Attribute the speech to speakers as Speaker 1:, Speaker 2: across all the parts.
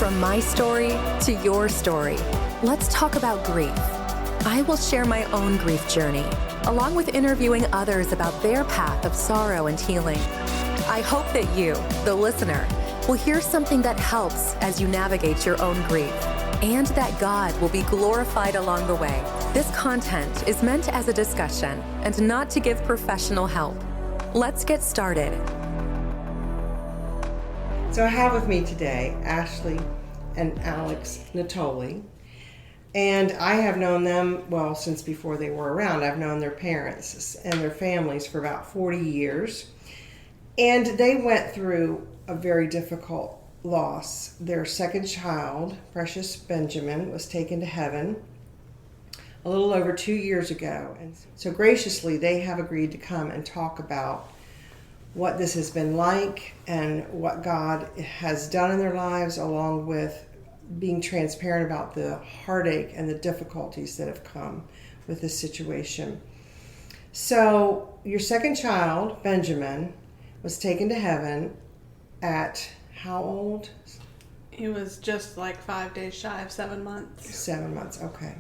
Speaker 1: From my story to your story, let's talk about grief. I will share my own grief journey, along with interviewing others about their path of sorrow and healing. I hope that you, the listener, will hear something that helps as you navigate your own grief, and that God will be glorified along the way. This content is meant as a discussion and not to give professional help. Let's get started.
Speaker 2: So I have with me today Ashley and Alex Natoli, and I have known them, well, since before they were around. I've known their parents and their families for about 40 years, and they went through a very difficult loss. Their second child, precious Benjamin, was taken to heaven a little over 2 years ago, and so graciously they have agreed to come and talk about what this has been like and what God has done in their lives, along with being transparent about the heartache and the difficulties that have come with this situation. So your second child, Benjamin, was taken to heaven at how old?
Speaker 3: He was just like 5 days shy of 7 months.
Speaker 2: 7 months, okay.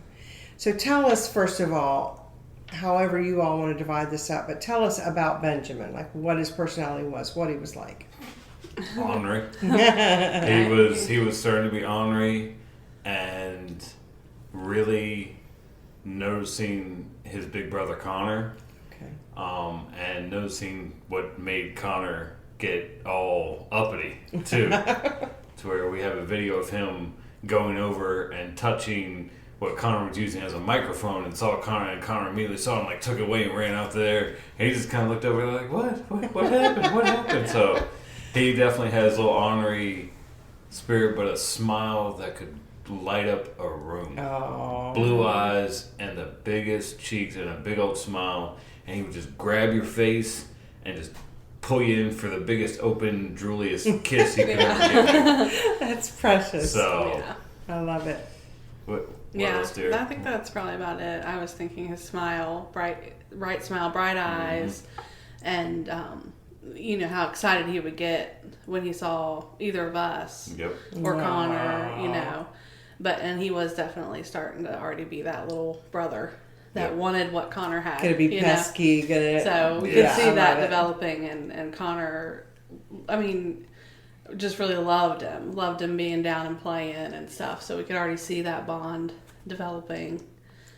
Speaker 2: So tell us, first of all, however you all want to divide this up, but tell us about Benjamin, like what his personality was, what he was like.
Speaker 4: Ornery. He was starting to be ornery and really noticing his big brother Connor.
Speaker 2: Okay.
Speaker 4: And noticing what made Connor get all uppity too. To where we have a video of him going over and touching what Connor was using as a microphone, and saw Connor, and Connor immediately saw him, like took it away and ran out there, and he just kind of looked over like, what happened? So he definitely has a little ornery spirit, but a smile that could light up a room.
Speaker 2: Oh.
Speaker 4: Blue eyes and the biggest cheeks and a big old smile, and he would just grab your face and just pull you in for the biggest open, drooliest kiss he could ever give you.
Speaker 2: That's precious.
Speaker 4: So
Speaker 3: Yeah.
Speaker 2: I love it.
Speaker 4: What
Speaker 3: Yeah,
Speaker 4: else, dear?
Speaker 3: I think that's probably about it. I was thinking his smile, bright smile, bright eyes, and you know how excited he would get when he saw either of us or Connor, you know. And he was definitely starting to already be that little brother that wanted what Connor had.
Speaker 2: Gonna be pesky,
Speaker 3: So we could see that developing, and Connor, I mean, just really loved him being down and playing and stuff. So we could already see that bond developing.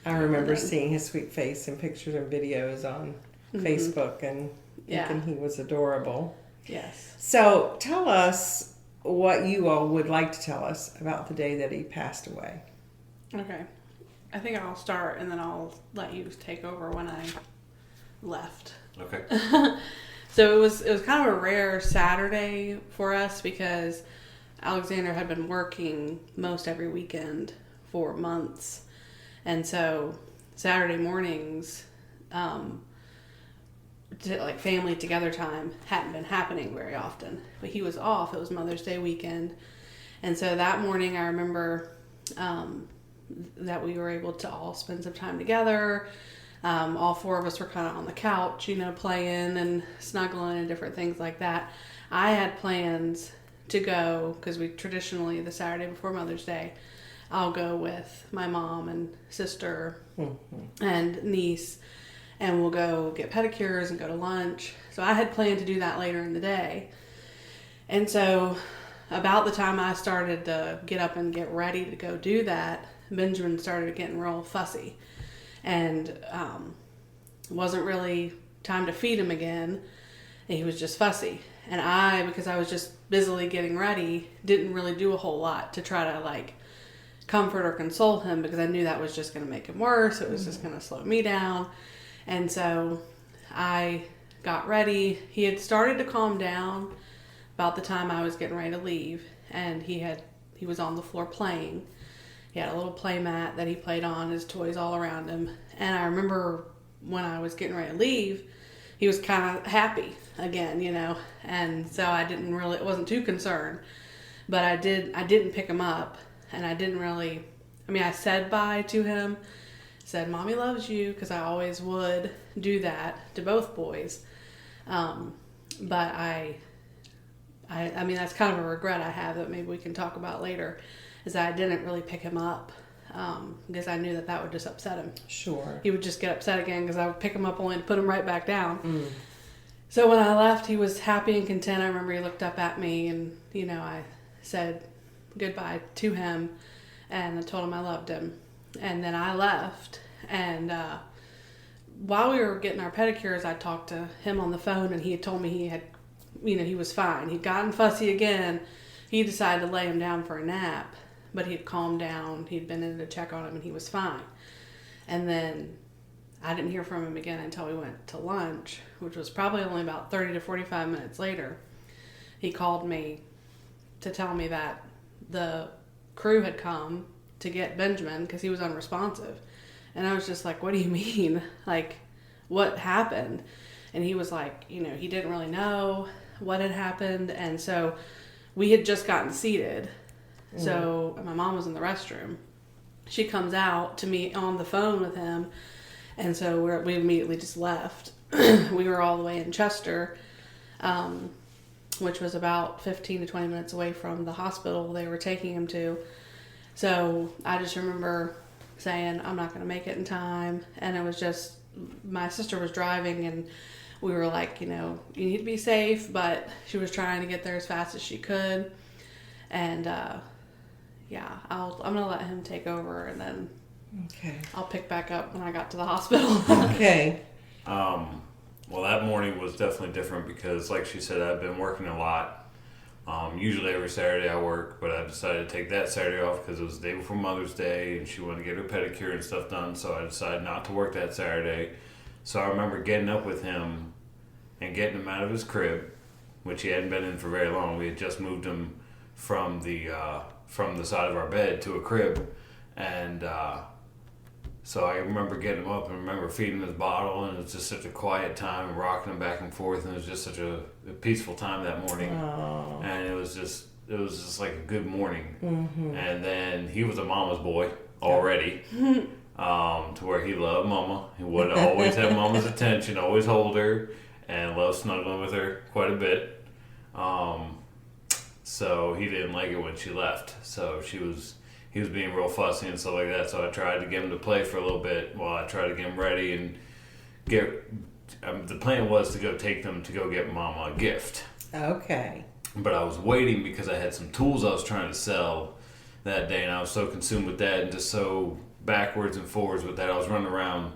Speaker 2: I remember seeing his sweet face in pictures and videos on Facebook and thinking he was adorable.
Speaker 3: Yes.
Speaker 2: So tell us what you all would like to tell us about the day that he passed away.
Speaker 3: Okay. I think I'll start and then I'll let you take over when I left.
Speaker 4: Okay.
Speaker 3: So it was kind of a rare Saturday for us because Alexander had been working most every weekend for months. And so Saturday mornings, like family together time hadn't been happening very often. But he was off. It was Mother's Day weekend. And so that morning I remember that we were able to all spend some time together. All four of us were kind of on the couch, you know, playing and snuggling and different things like that. I had plans to go, because we traditionally, the Saturday before Mother's Day, I'll go with my mom and sister and niece, and we'll go get pedicures and go to lunch. So I had planned to do that later in the day. And so about the time I started to get up and get ready to go do that, Benjamin started getting real fussy. And wasn't really time to feed him again. And he was just fussy. And I, because I was just busily getting ready, didn't really do a whole lot to try to like comfort or console him, because I knew that was just going to make him worse. It was just going to slow me down. And so I got ready. He had started to calm down about the time I was getting ready to leave. And he was on the floor playing. He had a little play mat that he played on, his toys all around him. And I remember when I was getting ready to leave, he was kind of happy again, you know. And so I wasn't too concerned. But I didn't pick him up. And I didn't really, I said bye to him, said, "Mommy loves you," because I always would do that to both boys. But I I mean, that's kind of a regret I have that maybe we can talk about later, is that I didn't really pick him up because I knew that would just upset him.
Speaker 2: Sure.
Speaker 3: He would just get upset again because I would pick him up only to put him right back down. So when I left, he was happy and content. I remember he looked up at me and, I said goodbye to him and I told him I loved him. And then I left. And while we were getting our pedicures, I talked to him on the phone and he had told me he had, he was fine. He'd gotten fussy again. He decided to lay him down for a nap, but he had calmed down. He'd been in to check on him and he was fine. And then I didn't hear from him again until we went to lunch, which was probably only about 30 to 45 minutes later. He called me to tell me that the crew had come to get Benjamin because he was unresponsive. And I was just like, what do you mean? Like, what happened? And he was like, he didn't really know what had happened. And so we had just gotten seated. So my mom was in the restroom. She comes out to me on the phone with him. And so we immediately just left. We were all the way in Chester, which was about 15 to 20 minutes away from the hospital they were taking him to. So I just remember saying, I'm not going to make it in time. And it was just, my sister was driving and we were like, you need to be safe. But she was trying to get there as fast as she could. And I'm going to let him take over and then
Speaker 2: Okay.
Speaker 3: I'll pick back up when I got to the hospital.
Speaker 2: Okay.
Speaker 4: Well, that morning was definitely different because, like she said, I've been working a lot. Usually every Saturday I work, but I decided to take that Saturday off because it was the day before Mother's Day and she wanted to get her pedicure and stuff done, so I decided not to work that Saturday. So I remember getting up with him and getting him out of his crib, which he hadn't been in for very long. We had just moved him from the side of our bed to a crib, and so I remember getting him up and remember feeding him his bottle, and it was just such a quiet time and rocking him back and forth, and it was just such a peaceful time that morning.
Speaker 2: Oh.
Speaker 4: And it was just like a good morning. And then he was a mama's boy already, to where he loved mama. He would always have mama's attention, always hold her, and loved snuggling with her quite a bit. So he didn't like it when she left. So he was being real fussy and stuff like that. So I tried to get him to play for a little bit while I tried to get him ready and the plan was to go take them to go get mama a gift.
Speaker 2: Okay.
Speaker 4: But I was waiting because I had some tools I was trying to sell that day, and I was so consumed with that and just so backwards and forwards with that. I was running around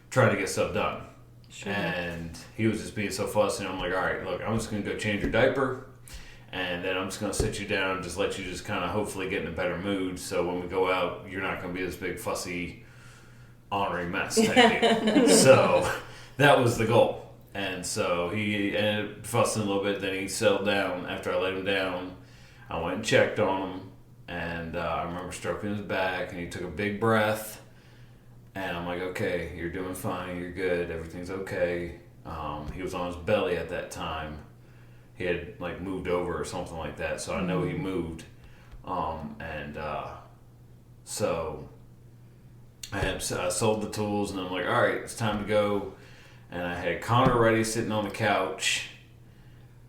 Speaker 4: trying to get stuff done.
Speaker 2: Sure.
Speaker 4: And he was just being so fussy, and I'm like, all right, look, I'm just going to go change your diaper, and then I'm just going to sit you down and just let you just kind of hopefully get in a better mood, so when we go out, you're not going to be this big fussy ornery mess type deal. So that was the goal. And so he ended up fussing a little bit, then he settled down. After I let him down, I went and checked on him, and I remember stroking his back, and he took a big breath, and I'm like, okay, you're doing fine, you're good, everything's okay. He was on his belly at that time. He had like moved over or something like that, so I know he moved. So I sold the tools, and I'm like, all right, it's time to go. And I had Connor ready sitting on the couch,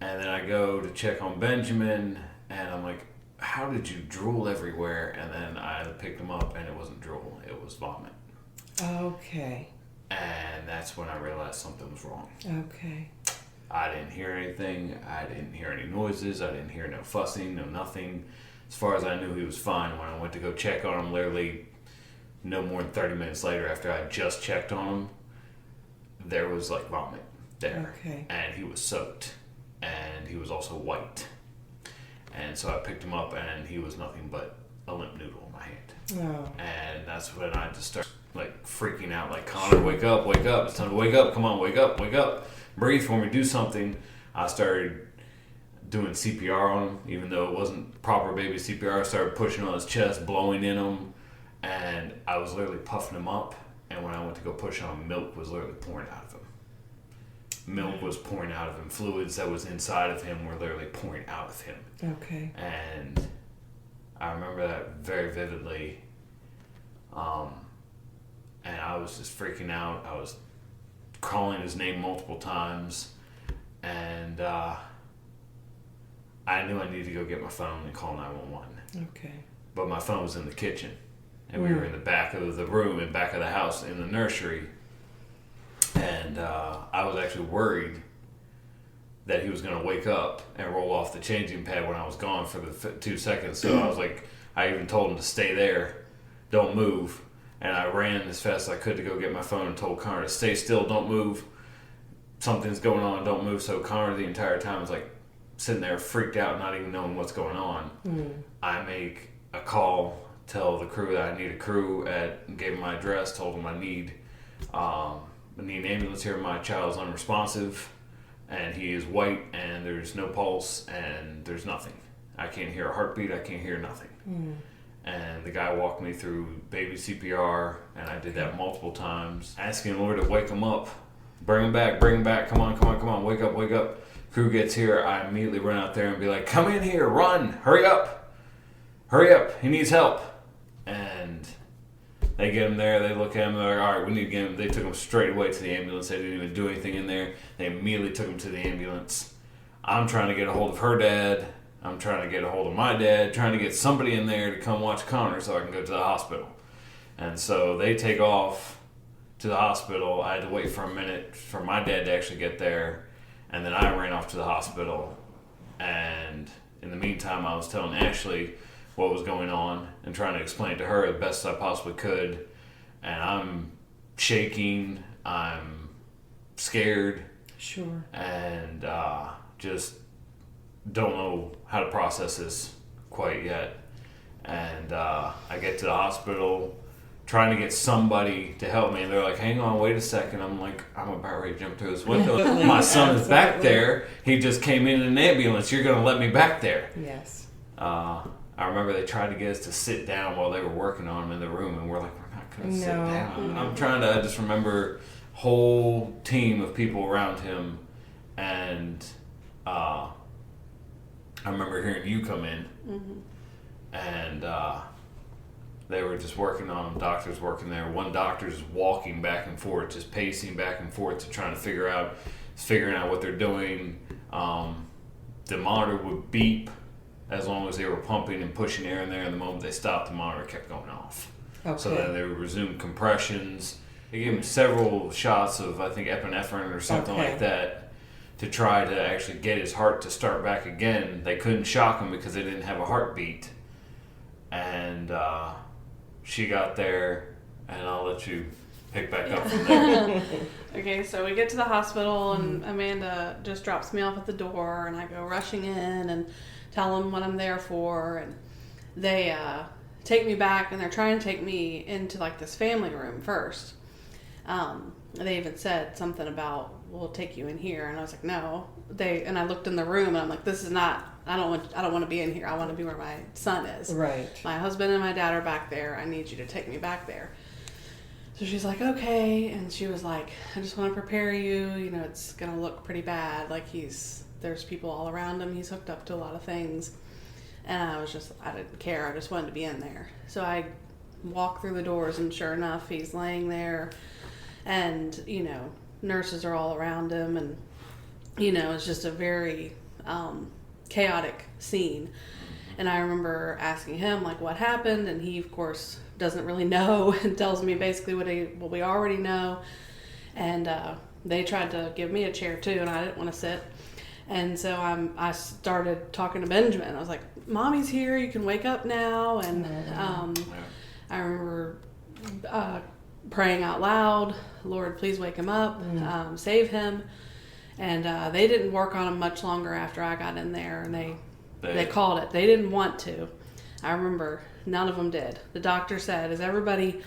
Speaker 4: and then I go to check on Benjamin, and I'm like, how did you drool everywhere? And then I picked him up, and it wasn't drool, it was vomit.
Speaker 2: Okay.
Speaker 4: And that's when I realized something was wrong.
Speaker 2: Okay.
Speaker 4: I didn't hear anything, I didn't hear any noises, I didn't hear no fussing, no nothing. As far as I knew, he was fine. When I went to go check on him, literally no more than 30 minutes later after I just checked on him, there was like vomit there.
Speaker 2: Okay.
Speaker 4: And he was soaked, and he was also white. And so I picked him up, and he was nothing but a limp noodle in my hand.
Speaker 2: Oh.
Speaker 4: And that's when I just started like freaking out, like, Connor, wake up, it's time to wake up, come on, wake up, breathe for me, do something. I started doing CPR on him, even though it wasn't proper baby CPR. I started pushing on his chest, blowing in him, and I was literally puffing him up. And when I went to go push on him, milk was literally pouring out of him. Milk was pouring out of him. Fluids that was inside of him were literally pouring out of him.
Speaker 2: Okay.
Speaker 4: And I remember that very vividly. And I was just freaking out. I was calling his name multiple times. And I I knew I needed to go get my phone and call 911.
Speaker 2: Okay.
Speaker 4: But my phone was in the kitchen. And we were in the back of the room, in back of the house, in the nursery. And I was actually worried that he was going to wake up and roll off the changing pad when I was gone for the 2 seconds. So I was like, I even told him to stay there, don't move. And I ran as fast as I could to go get my phone and told Connor to stay still, don't move. Something's going on, don't move. So Connor the entire time was like sitting there freaked out, not even knowing what's going on. I make a call, tell the crew that I need a crew, gave them my address, told them I need an ambulance here. My child's unresponsive, and he is white, and there's no pulse, and there's nothing. I can't hear a heartbeat, I can't hear nothing. And the guy walked me through baby CPR, and I did that multiple times, asking the Lord to wake him up. Bring him back, come on, wake up. Crew gets here, I immediately run out there and be like, come in here, run, hurry up, he needs help. And they get him there, they look at him, they're like, all right, we need to get him. They took him straight away to the ambulance. They didn't even do anything in there. They immediately took him to the ambulance. I'm trying to get a hold of her dad. I'm trying to get a hold of my dad, trying to get somebody in there to come watch Connor so I can go to the hospital. And so they take off to the hospital. I had to wait for a minute for my dad to actually get there, and then I ran off to the hospital. And in the meantime, I was telling Ashley what was going on and trying to explain it to her the best I possibly could. And I'm shaking, I'm scared,
Speaker 2: Sure.
Speaker 4: and just don't know how to process this quite yet. And I get to the hospital trying to get somebody to help me, and they're like, hang on, wait a second. I'm like, I'm about ready to jump through this window. My son is back there. He just came in an ambulance. You're going to let me back there?
Speaker 2: Yes.
Speaker 4: I remember they tried to get us to sit down while they were working on him in the room, and we're like, we're not going to sit down. I just remember whole team of people around him, and I remember hearing you come in, and they were just working on him, doctors working there. One doctor's walking back and forth, just pacing back and forth to trying to figuring out what they're doing. The monitor would beep as long as they were pumping and pushing air in there, and the moment they stopped, the monitor kept going off.
Speaker 2: Okay.
Speaker 4: So then they would resume compressions. They gave him several shots of, I think, epinephrine or something like that to try to actually get his heart to start back again. They couldn't shock him because they didn't have a heartbeat. And she got there, and I'll let you pick back up from there.
Speaker 3: Okay, so we get to the hospital, and Amanda just drops me off at the door, and I go rushing in and tell them what I'm there for, and they take me back, and they're trying to take me into like this family room first. They even said something about, we'll take you in here, and I was like, no. And I looked in the room, and I'm like, this is not, I don't want to be in here. I want to be where my son is.
Speaker 2: Right.
Speaker 3: My husband and my dad are back there. I need you to take me back there. So she's like, okay. And she was like, I just want to prepare you. You know, it's going to look pretty bad. Like there's people all around him. He's hooked up to a lot of things. And I didn't care. I just wanted to be in there. So I walk through the doors, and sure enough, he's laying there. And, you know, nurses are all around him. And, you know, it's just a very chaotic scene. And I remember asking him, like, what happened? And he, of course, doesn't really know and tells me basically what we already know. And they tried to give me a chair, too, and I didn't want to sit. And so I started talking to Benjamin. I was like, Mommy's here. You can wake up now. And I remember praying out loud, Lord, please wake him up, save him. And they didn't work on him much longer after I got in there, and they called it. They didn't want to. I remember none of them did. The doctor said, is everybody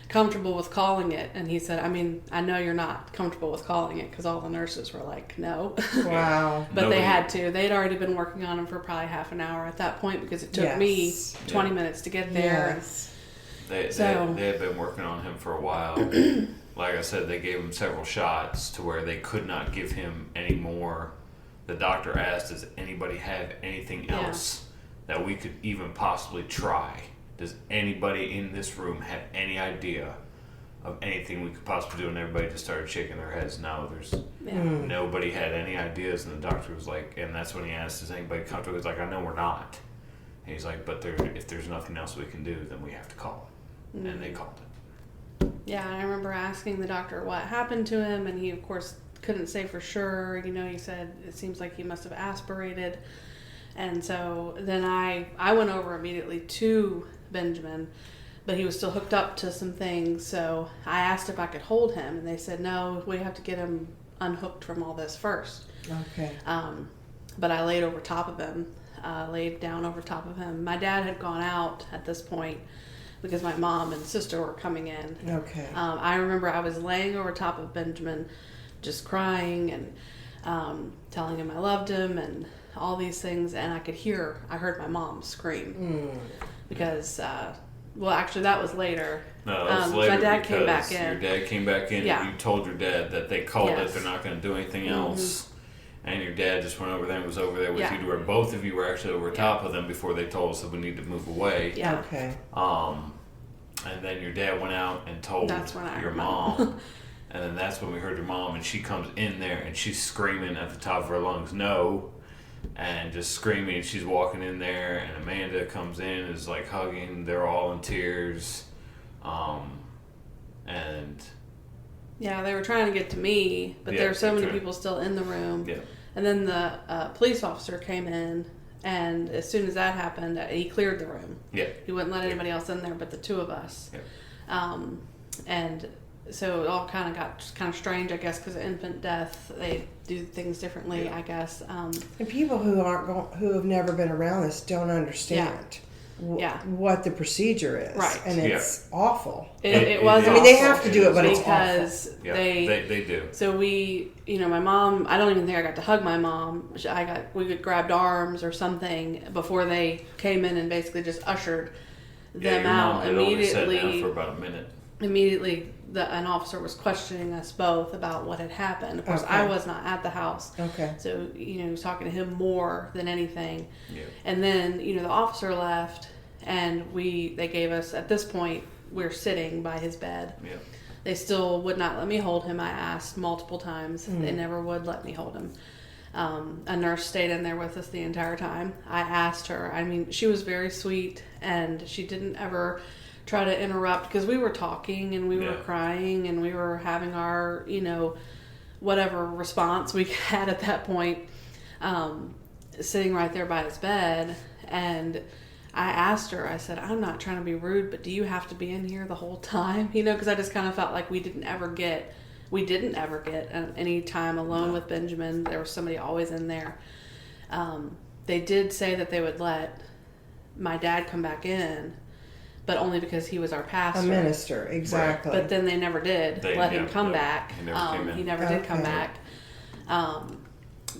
Speaker 3: comfortable with calling it? And he said, I mean, I know you're not comfortable with calling it, because all the nurses were like, no.
Speaker 2: Wow.
Speaker 3: But they had to. They'd already been working on him for probably half an hour at that point, because it took me 20 minutes to get there.
Speaker 2: Yes.
Speaker 4: They had been working on him for a while. Like I said, they gave him several shots to where they could not give him any more. The doctor asked, does anybody have anything else that we could even possibly try? Does anybody in this room have any idea of anything we could possibly do, and everybody just started shaking their heads. No, nobody had any ideas, and the doctor was like, and that's when he asked, "Is anybody comfortable?" He's like, "I know we're not." And he's like, "But if there's nothing else we can do, then we have to call it," and they called it.
Speaker 3: Yeah, I remember asking the doctor what happened to him, and he of course couldn't say for sure. He said it seems like he must have aspirated. And so then I went over immediately to Benjamin, but he was still hooked up to some things. So I asked if I could hold him, and they said, no, we have to get him unhooked from all this first.
Speaker 2: Okay.
Speaker 3: But I laid over top of him, laid down over top of him. My dad had gone out at this point because my mom and sister were coming in.
Speaker 2: Okay.
Speaker 3: I remember I was laying over top of Benjamin, just crying and telling him I loved him and all these things, and I heard my mom scream because actually that was later.
Speaker 4: No, that was later.
Speaker 3: My dad came back in.
Speaker 4: Your dad came back in,
Speaker 3: Yeah.
Speaker 4: and you told your dad that they called
Speaker 3: Yes.
Speaker 4: it, they're not going to do anything else. And your dad just went over there and was over there with
Speaker 3: Yeah.
Speaker 4: you to where both of you were actually over top of them before they told us that we need to move away.
Speaker 3: Yeah.
Speaker 2: Okay.
Speaker 4: And then your dad went out and told
Speaker 3: That's when I
Speaker 4: your
Speaker 3: heard
Speaker 4: mom. And then that's when we heard your mom, and she comes in there and she's screaming at the top of her lungs, "No!" And just screaming. She's walking in there, and Amanda comes in, is like hugging. They're all in tears. And
Speaker 3: Yeah, they were trying to get to me, but there were so many people still in the room.
Speaker 4: yeah,
Speaker 3: And then the police officer came in, and as soon as that happened, he cleared the room.
Speaker 4: yeah,
Speaker 3: He wouldn't let anybody else in there but the two of us.
Speaker 4: yeah.
Speaker 3: And so it all kind of got kind of strange, I guess, because of infant death. They do things differently,
Speaker 4: Yeah.
Speaker 3: I guess.
Speaker 2: And people who who have never been around this don't understand what the procedure is.
Speaker 3: Right.
Speaker 2: And it's awful.
Speaker 3: It was
Speaker 2: I mean, they
Speaker 3: awful
Speaker 2: have to do it, but it's
Speaker 3: because
Speaker 4: Yeah, they do.
Speaker 3: So we, my mom, I don't even think I got to hug my mom. We grabbed arms or something before they came in and basically just ushered them
Speaker 4: your
Speaker 3: out.
Speaker 4: mom had only sat down for about a minute.
Speaker 3: Immediately, an officer was questioning us both about what had happened. Of course,
Speaker 2: Okay.
Speaker 3: I was not at the house.
Speaker 2: Okay.
Speaker 3: So, he was talking to him more than anything.
Speaker 4: Yeah.
Speaker 3: And then, the officer left, and they gave us, at this point, we're sitting by his bed.
Speaker 4: Yeah.
Speaker 3: They still would not let me hold him. I asked multiple times. They never would let me hold him. A nurse stayed in there with us the entire time. I asked her. I mean, she was very sweet, and she didn't ever try to interrupt because we were talking and we were crying and we were having our, whatever response we had at that point, sitting right there by his bed. And I asked her, I said, I'm not trying to be rude, but do you have to be in here the whole time? Because I just kind of felt like we didn't ever get any time alone with Benjamin. There was somebody always in there. They did say that they would let my dad come back in, but only because he was our pastor.
Speaker 2: A minister, exactly.
Speaker 3: But then they never did let him come back.
Speaker 4: He never came in.
Speaker 3: He never did come back.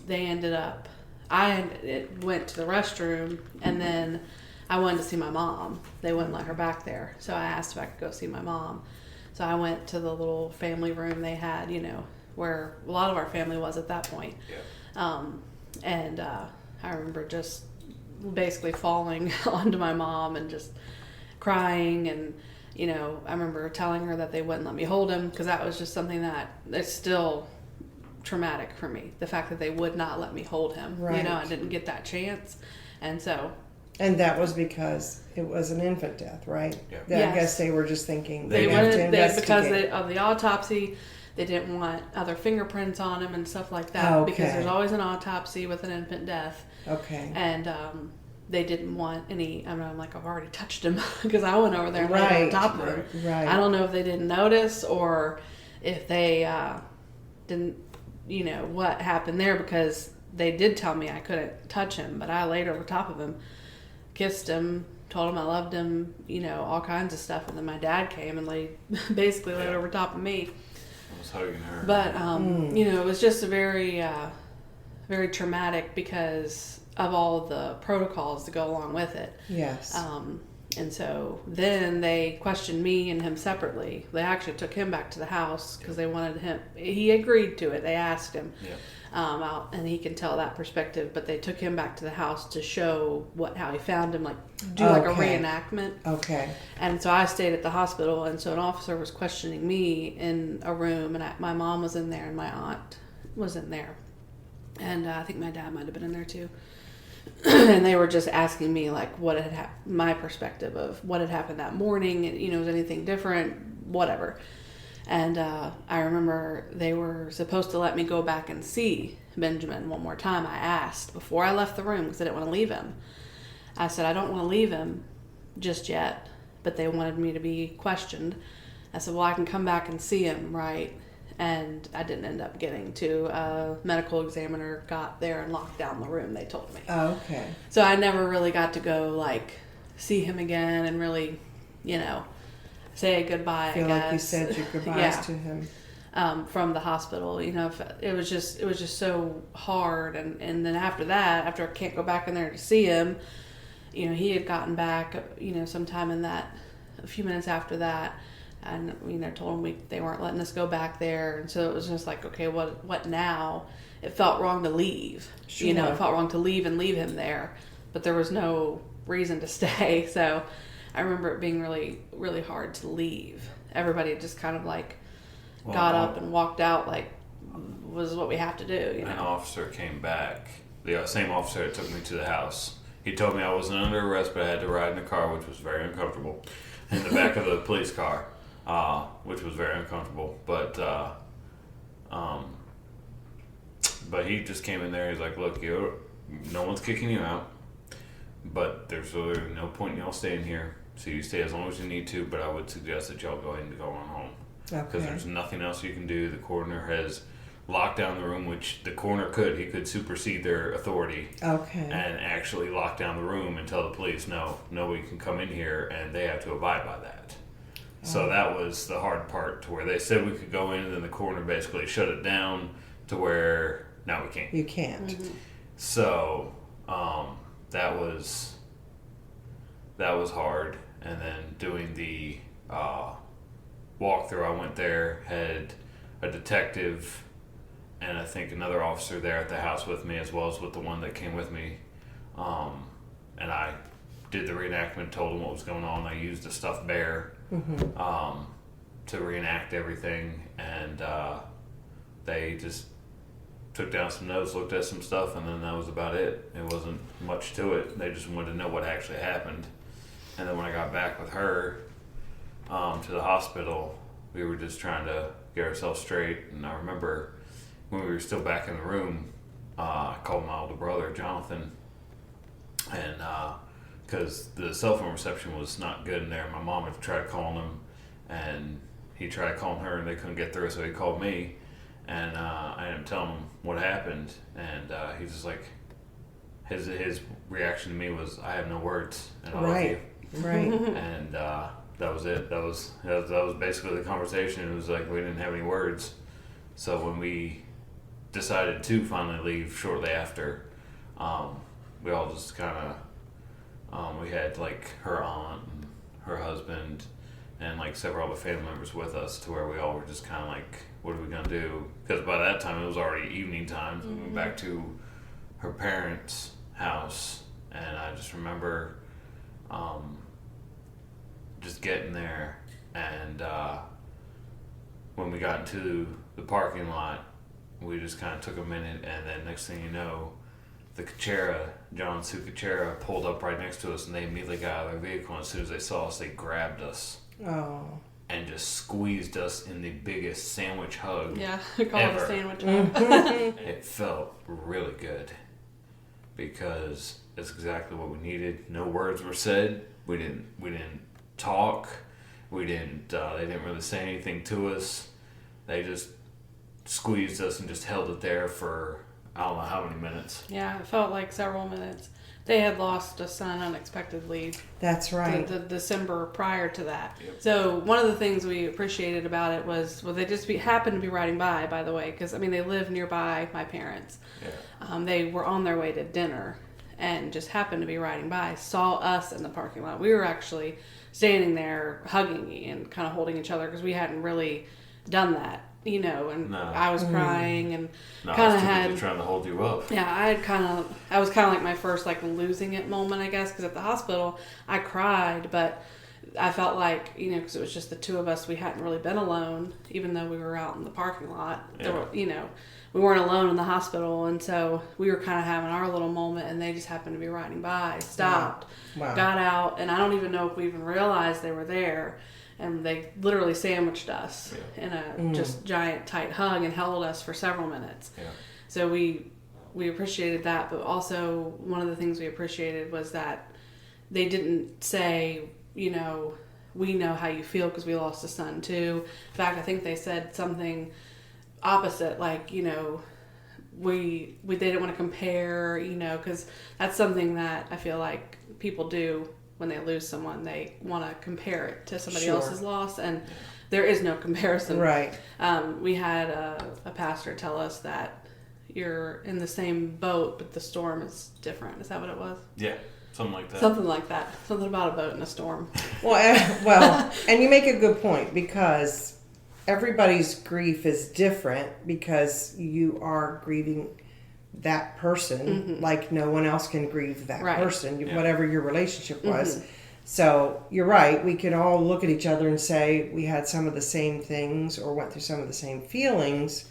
Speaker 3: They ended up, went to the restroom, and then I wanted to see my mom. They wouldn't let her back there. So I asked if I could go see my mom. So I went to the little family room they had, where a lot of our family was at that point.
Speaker 4: Yeah.
Speaker 3: And I remember just basically falling onto my mom and just crying. And, I remember telling her that they wouldn't let me hold him because that was just something that's still traumatic for me. The fact that they would not let me hold him.
Speaker 2: Right.
Speaker 3: I didn't get that chance. And so...
Speaker 2: And that was because it was an infant death, right?
Speaker 4: Yeah.
Speaker 2: That, I guess they were just thinking
Speaker 3: They
Speaker 2: have to
Speaker 3: wanted
Speaker 2: investigate.
Speaker 3: because of the autopsy, they didn't want other fingerprints on him and stuff like that.
Speaker 2: Okay.
Speaker 3: Because there's always an autopsy with an infant death.
Speaker 2: Okay.
Speaker 3: And they didn't want any. I'm like, I've already touched him because I went over there and
Speaker 2: Right.
Speaker 3: laid on top of him.
Speaker 2: Right.
Speaker 3: I don't know if they didn't notice or if they didn't, what happened there, because they did tell me I couldn't touch him, but I laid over top of him, kissed him, told him I loved him, all kinds of stuff. And then my dad came and laid over top of me.
Speaker 4: I was hugging her.
Speaker 3: But, it was just a very, very traumatic because of all the protocols that go along with it.
Speaker 2: Yes.
Speaker 3: And so then they questioned me and him separately. They actually took him back to the house because they wanted him. He agreed to it. They asked him, and he can tell that perspective. But they took him back to the house to show how he found him, like do like a reenactment.
Speaker 2: Okay.
Speaker 3: And so I stayed at the hospital, and so an officer was questioning me in a room, and my mom was in there, and my aunt was in there, and I think my dad might have been in there too. And they were just asking me like what had my perspective of what had happened that morning, and was anything different, whatever. And I remember they were supposed to let me go back and see Benjamin one more time. I asked before I left the room because I didn't want to leave him. I said I don't want to leave him just yet, but they wanted me to be questioned. I said, well, I can come back and see him, right? And I didn't end up getting to. A medical examiner got there and locked down the room, they told me.
Speaker 2: Oh, okay.
Speaker 3: So I never really got to go, like, see him again and really, say a goodbye,
Speaker 2: Feel
Speaker 3: I guess.
Speaker 2: like you said your goodbyes to him.
Speaker 3: From the hospital, it was just so hard. And then after that, after I can't go back in there to see him, he had gotten back, sometime in that, a few minutes after that, and told him they weren't letting us go back there, and so it was just like, okay, what now? It felt wrong to leave.
Speaker 2: Sure.
Speaker 3: It felt wrong to leave him there, but there was no reason to stay. So I remember it being really, really hard to leave. Everybody just kind of like got up and walked out, like was what we have to do.
Speaker 4: An officer came back, the same officer that took me to the house. He told me I wasn't under arrest, but I had to ride in the car, which was very uncomfortable, in the back of the police car. Which was very uncomfortable, but he just came in there. He's like, "Look, no one's kicking you out, but there's really no point in y'all staying here. So you stay as long as you need to. But I would suggest that y'all go ahead and go on home because there's nothing else you can do. The coroner has locked down the room, which the coroner could. He could supersede their authority, and actually lock down the room and tell the police, no, nobody can come in here, and they have to abide by that." So that was the hard part, to where they said we could go in, and then the coroner basically shut it down to where now we can't.
Speaker 2: You can't.
Speaker 3: Mm-hmm.
Speaker 4: So that was hard. And then doing the walkthrough, I went there, had a detective and I think another officer there at the house with me, as well as with the one that came with me. And I did the reenactment, told them what was going on. I used a stuffed bear to reenact everything, and they just took down some notes, looked at some stuff, and then that was about it. It wasn't much to it. They just wanted to know what actually happened. And then when I got back with her to the hospital, we were just trying to get ourselves straight. And I remember when we were still back in the room, I called my older brother, Jonathan, and because the cell phone reception was not good in there. My mom had tried calling him, and he tried calling her, and they couldn't get through, so he called me, and I ended up telling him what happened, and he's just like, his reaction to me was, I have no words, and I love you.
Speaker 2: Right.
Speaker 4: And that was it. That was basically the conversation. It was like we didn't have any words. So when we decided to finally leave shortly after, we all just kind of, we had like her aunt and her husband and like several other family members with us, to where we all were just kind of like, what are we going to do? Because by that time it was already evening time. We went back to her parents' house, and I just remember just getting there, and when we got into the parking lot, we just kind of took a minute, and then next thing you know, the Kachera, John Sue Kachera, pulled up right next to us, and they immediately got out of their vehicle, and as soon as they saw us, they grabbed us.
Speaker 2: Oh.
Speaker 4: And just squeezed us in the biggest sandwich hug.
Speaker 3: Yeah, we call it a sandwich hug.
Speaker 4: It felt really good, because it's exactly what we needed. No words were said. We didn't talk. We didn't. They didn't really say anything to us. They just squeezed us and just held it there for I don't know how many minutes.
Speaker 3: Yeah, it felt like several minutes. They had lost a son unexpectedly.
Speaker 2: That's right.
Speaker 3: The December prior to that.
Speaker 4: Yep.
Speaker 3: So one of the things we appreciated about it was, well, they just happened to be riding by the way, because I mean they live nearby my parents.
Speaker 4: Yeah.
Speaker 3: They were on their way to dinner, and just happened to be riding by, saw us in the parking lot. We were actually standing there hugging and kind of holding each other because we hadn't really done that, you know, and
Speaker 4: No.
Speaker 3: I was crying and
Speaker 4: No, I
Speaker 3: kind
Speaker 4: was
Speaker 3: of
Speaker 4: too
Speaker 3: had...
Speaker 4: busy trying to hold you up.
Speaker 3: Yeah, I was kind of like my first like losing it moment, I guess, because at the hospital I cried, but I felt like, you know, because it was just the two of us, we hadn't really been alone, even though we were out in the parking lot.
Speaker 4: Yeah.
Speaker 3: There were, you know, we weren't alone in the hospital, and so we were kind of having our little moment, and they just happened to be riding by, stopped,
Speaker 2: Wow.
Speaker 3: got out, and I don't even know if we even realized they were there, and they literally sandwiched us in a just giant tight hug and held us for several minutes.
Speaker 4: Yeah.
Speaker 3: So we appreciated that, but also one of the things we appreciated was that they didn't say, you know, we know how you feel because we lost a son too. In fact, I think they said something opposite, like, you know, we they didn't want to compare, you know, because that's something that I feel like people do when they lose someone. They want to compare it to somebody
Speaker 2: Sure.
Speaker 3: else's loss, and there is no comparison.
Speaker 2: Right.
Speaker 3: We had a pastor tell us that you're in the same boat, but the storm is different. Is that what it was?
Speaker 4: Yeah, something like that.
Speaker 3: Something like that. Something about a boat in a storm.
Speaker 2: Well, and you make a good point, because everybody's grief is different, because you are grieving that person like no one else can grieve that
Speaker 3: Right.
Speaker 2: person,
Speaker 4: Yeah.
Speaker 2: whatever your relationship was. So you're right. We can all look at each other and say we had some of the same things or went through some of the same feelings,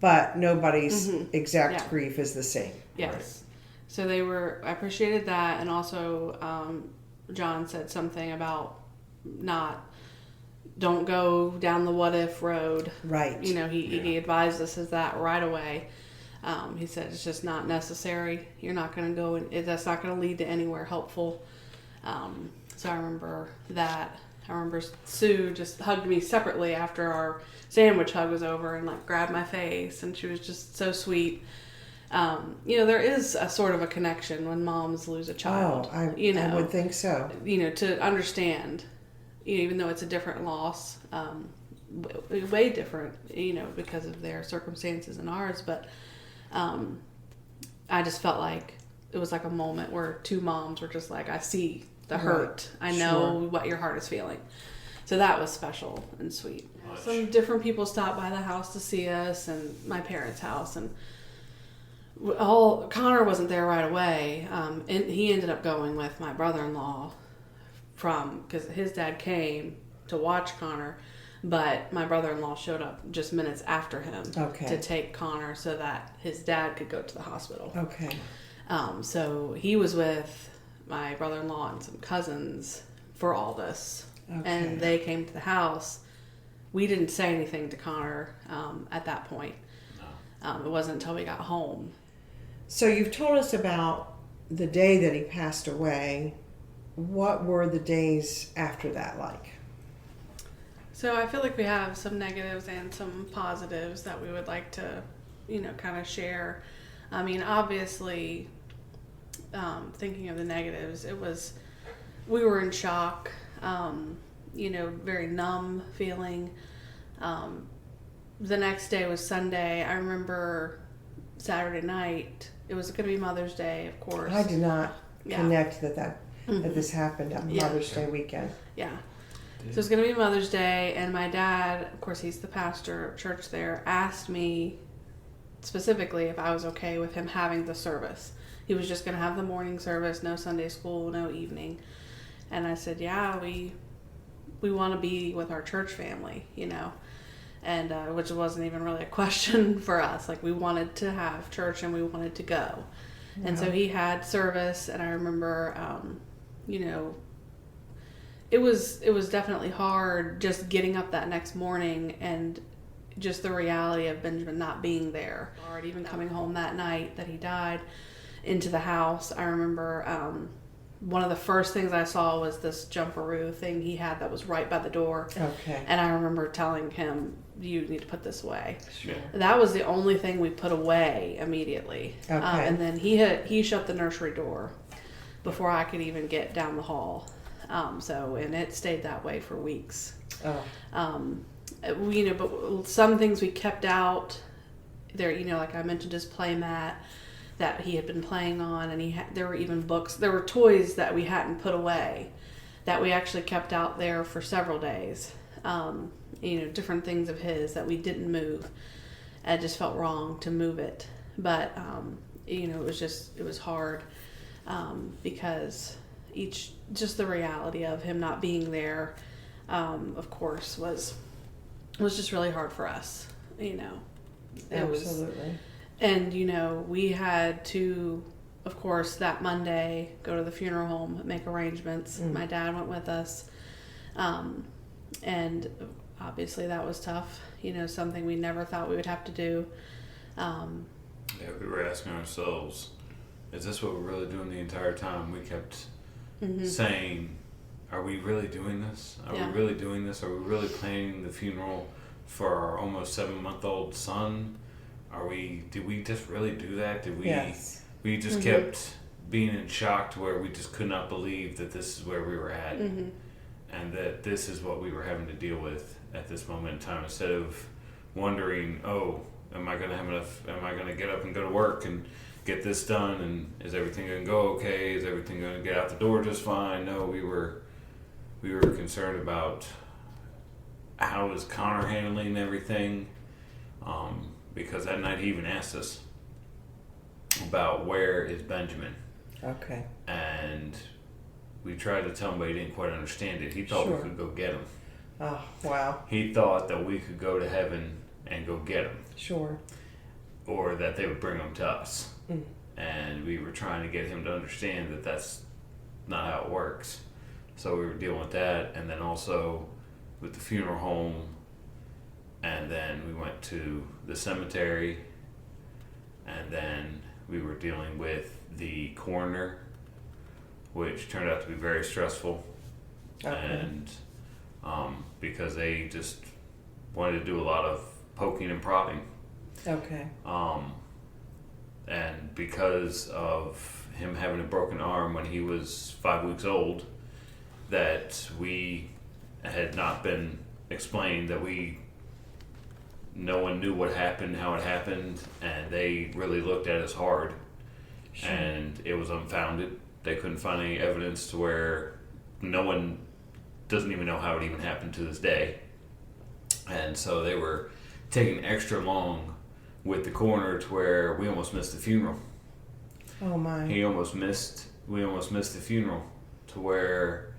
Speaker 2: but nobody's exact
Speaker 3: Yeah.
Speaker 2: grief is the same.
Speaker 3: Yes.
Speaker 4: Right.
Speaker 3: So I appreciated that, and also John said something about don't go down the what if road.
Speaker 2: Right.
Speaker 3: You know, he advised us of that right away. He said it's just not necessary. You're not going to go, and that's not going to lead to anywhere helpful. So I remember that. I remember Sue just hugged me separately after our sandwich hug was over and like grabbed my face, and she was just so sweet. You know, there is a sort of a connection when moms lose a child.
Speaker 2: I would think so.
Speaker 3: You know, to understand, you know, even though it's a different loss, way different, you know, because of their circumstances and ours. But I just felt like it was like a moment where two moms were just like, I see the hurt. I know what your heart is feeling. So that was special and sweet. Some different people stopped by the house to see us, and my parents' house, and Connor wasn't there right away. And he ended up going with my brother-in-law because his dad came to watch Connor, but my brother-in-law showed up just minutes after him to take Connor so that his dad could go to the hospital.
Speaker 2: Okay.
Speaker 3: So he was with my brother-in-law and some cousins for all this.
Speaker 2: Okay.
Speaker 3: And they came to the house. We didn't say anything to Connor at that point. No. It wasn't until we got home.
Speaker 2: So you've told us about the day that he passed away. What were the days after that like?
Speaker 3: So I feel like we have some negatives and some positives that we would like to, you know, kind of share. I mean, obviously, thinking of the negatives, we were in shock, you know, very numb feeling. The next day was Sunday. I remember Saturday night, it was going to be Mother's Day, of course.
Speaker 2: I did not connect that this happened on Mother's Day weekend.
Speaker 3: Yeah. So it was going to be Mother's Day, and my dad, of course, he's the pastor of church there, asked me specifically if I was okay with him having the service. He was just going to have the morning service, no Sunday school, no evening. And I said, yeah, we want to be with our church family, you know, and which wasn't even really a question for us. Like, we wanted to have church and we wanted to go. Yeah. And so he had service, and I remember, you know, it was definitely hard just getting up that next morning and just the reality of Benjamin not being there, or even coming home that night that he died into the house. I remember one of the first things I saw was this jumperoo thing he had that was right by the door.
Speaker 2: Okay.
Speaker 3: And I remember telling him, you need to put this away.
Speaker 4: Sure.
Speaker 3: That was the only thing we put away immediately.
Speaker 2: Okay.
Speaker 3: And then he shut the nursery door before I could even get down the hall. And it stayed that way for weeks.
Speaker 2: Oh.
Speaker 3: You know, but some things we kept out there, you know, like I mentioned, his play mat. that he had been playing on, and there were even books, there were toys that we hadn't put away that we actually kept out there for several days. Different things of his that we didn't move. It just felt wrong to move it, but it was hard because just the reality of him not being there, of course, was just really hard for us.
Speaker 2: Absolutely.
Speaker 3: We had to, of course, that Monday go to the funeral home, make arrangements. My dad went with us, and obviously that was tough. Something we never thought we would have to do.
Speaker 4: We were asking ourselves, is this what we're really doing the entire time? We kept saying, are we really doing this? Are we really doing this? Are we really planning the funeral for our almost 7-month-old son? Did we just really do that? Did we?
Speaker 2: Yes.
Speaker 4: We just kept being in shock to where we just could not believe that this is where we were at, and that this is what we were having to deal with at this moment in time. Instead of wondering, am I going to have enough? Am I going to get up and go to work and get this done? And is everything going to go okay? Is everything going to get out the door just fine? No, we were concerned about how is Connor handling everything. Because that night he even asked us about where is Benjamin.
Speaker 2: Okay.
Speaker 4: And we tried to tell him, but he didn't quite understand it. He thought we could go get him.
Speaker 2: Oh, wow.
Speaker 4: He thought that we could go to heaven and go get him.
Speaker 2: Sure.
Speaker 4: Or that they would bring him to us. And we were trying to get him to understand that that's not how it works. So we were dealing with that, and then also with the funeral home. And then we went to the cemetery, and then we were dealing with the coroner, which turned out to be very stressful. Okay. And because they just wanted to do a lot of poking and prodding.
Speaker 2: Okay.
Speaker 4: And because of him having a broken arm when he was 5 weeks old, that we had not been explained, that no one knew what happened, how it happened, and they really looked at us hard. Sure. And it was unfounded. They couldn't find any evidence to where no one doesn't even know how it even happened to this day. And so they were taking extra long with the coroner to where we almost missed the funeral.
Speaker 2: Oh my. We
Speaker 4: almost missed the funeral to where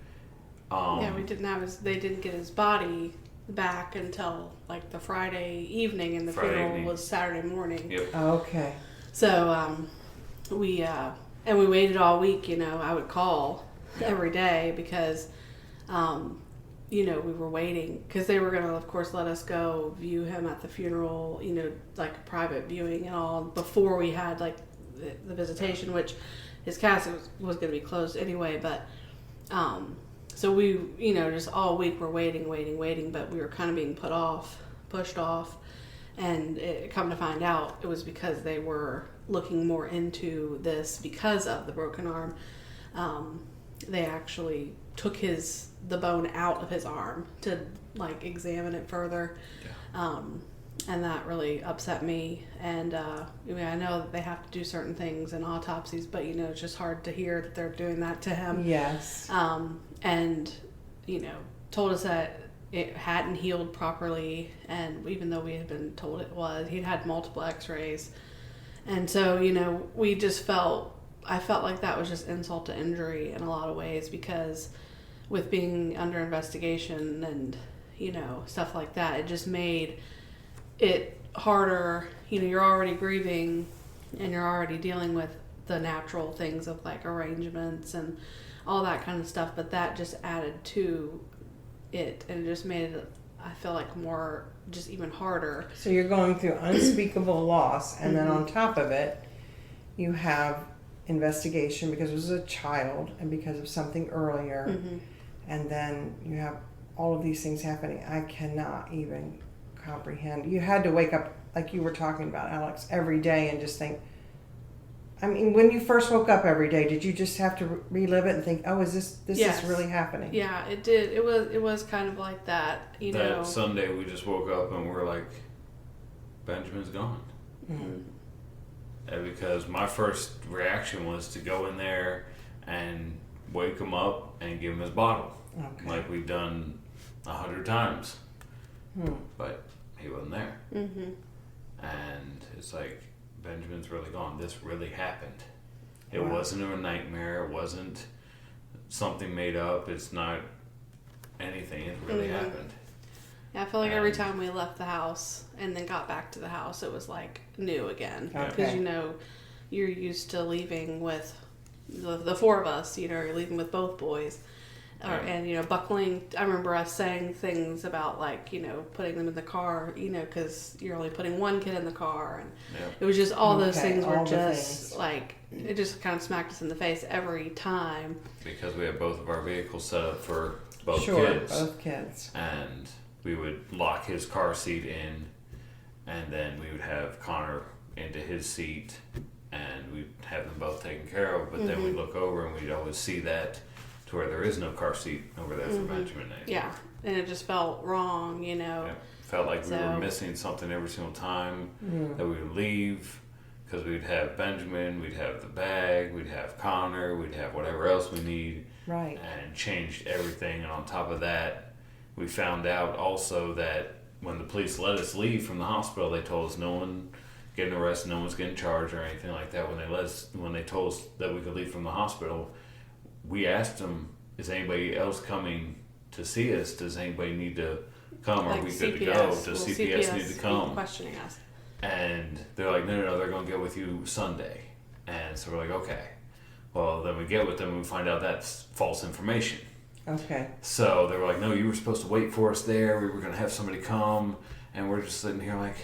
Speaker 3: they didn't get his body back until like the Friday evening, and the funeral was Saturday morning.
Speaker 4: Yep.
Speaker 2: Okay.
Speaker 3: So we waited all week. I would call every day because we were waiting because they were going to, of course, let us go view him at the funeral, like a private viewing and all, before we had like the visitation, which his casket was going to be closed anyway. But so we, just all week we're waiting, but we were kind of being pushed off, and it come to find out it was because they were looking more into this because of the broken arm. They actually took the bone out of his arm to like examine it further. Yeah. And that really upset me. And I know that they have to do certain things in autopsies, but it's just hard to hear that they're doing that to him.
Speaker 2: Yes.
Speaker 3: And told us that it hadn't healed properly, and even though we had been told it was, he'd had multiple x-rays. And so I felt like that was just insult to injury in a lot of ways, because with being under investigation and stuff like that, it just made it harder. You're already grieving and you're already dealing with the natural things of like arrangements and all that kind of stuff, but that just added to it, and it just made it, I feel like, more, just even harder.
Speaker 2: So you're going through unspeakable loss, and then on top of it you have investigation because it was a child and because of something earlier, and then you have all of these things happening. I cannot even comprehend. You had to wake up, like you were talking about, Alex, every day and just think, when you first woke up every day, did you just have to relive it and think, oh, is this
Speaker 3: yes.
Speaker 2: is really happening?
Speaker 3: Yeah, it did. It was kind of like that,
Speaker 4: That Sunday we just woke up and we're like, Benjamin's gone. because my first reaction was to go in there and wake him up and give him his bottle, like we've done 100 times. But he wasn't there. And it's like, Benjamin's really gone. This really happened. It wasn't a nightmare. It wasn't something made up. It's not anything. It really happened.
Speaker 3: Yeah, I feel like every time we left the house and then got back to the house, it was like new again. Because, you know, you're used to leaving with the four of us, you know, you're leaving with both boys. And, you know, buckling, I remember us saying things about, like, you know, putting them in the car, you know, because you're only putting one kid in the car. And it was just all those things were just, like, it just kind of smacked us in the face every time.
Speaker 4: Because we had both of our vehicles set up for both kids. And we would lock his car seat in, and then we would have Connor into his seat, and we'd have them both taken care of. But then we'd look over and we'd always see that to where there is no car seat over there for Benjamin.
Speaker 3: Yeah, and it just felt wrong, you know.
Speaker 4: Yeah. Felt like we were missing something every single time that we would leave, because we'd have Benjamin, we'd have the bag, we'd have Connor, we'd have whatever else we need.
Speaker 2: Right.
Speaker 4: And changed everything. And on top of that, we found out also that when the police let us leave from the hospital, they told us no one getting arrested, no one's getting charged or anything like that. When they told us that we could leave from the hospital, we asked them, is anybody else coming to see us? Does anybody need to come?
Speaker 3: Like
Speaker 4: Are we
Speaker 3: CPS,
Speaker 4: good to go? Does CPS need to come?
Speaker 3: Questioning us.
Speaker 4: And they're like, no, they're going to get with you Sunday. And so we're like, okay. Well, then we get with them and we find out that's false information.
Speaker 2: Okay.
Speaker 4: So they were like, no, you were supposed to wait for us there. We were going to have somebody come. And we're just sitting here like...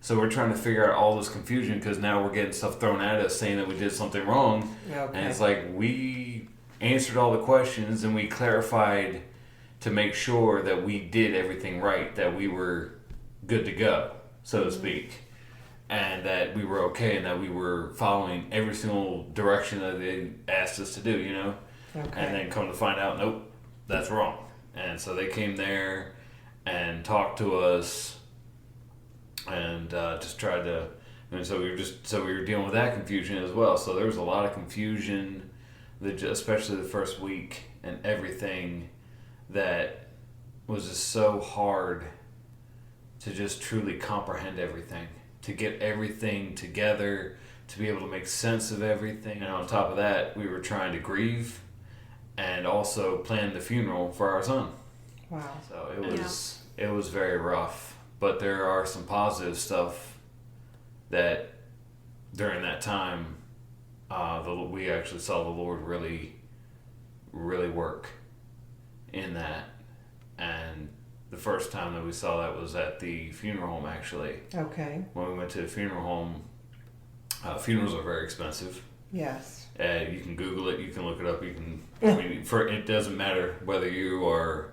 Speaker 4: So we're trying to figure out all this confusion, because now we're getting stuff thrown at us saying that we did something wrong.
Speaker 2: Okay.
Speaker 4: And it's like, we answered all the questions and we clarified to make sure that we did everything right, that we were good to go, so to speak. And that we were okay, and that we were following every single direction that they asked us to do, you know?
Speaker 2: Okay.
Speaker 4: And then come to find out, nope, that's wrong. And so they came there and talked to us and just tried to, and so we were dealing with that confusion as well. So there was a lot of confusion, especially the first week, and everything that was just so hard to just truly comprehend everything, to get everything together, to be able to make sense of everything. And on top of that, we were trying to grieve and also plan the funeral for our son.
Speaker 2: Wow.
Speaker 4: So it was very rough. But there are some positive stuff that during that time, we actually saw the Lord really, really work in that. And the first time that we saw that was at the funeral home, actually.
Speaker 2: Okay.
Speaker 4: When we went to the funeral home, funerals are very expensive.
Speaker 2: Yes.
Speaker 4: You can Google it, you can look it up, it doesn't matter whether you are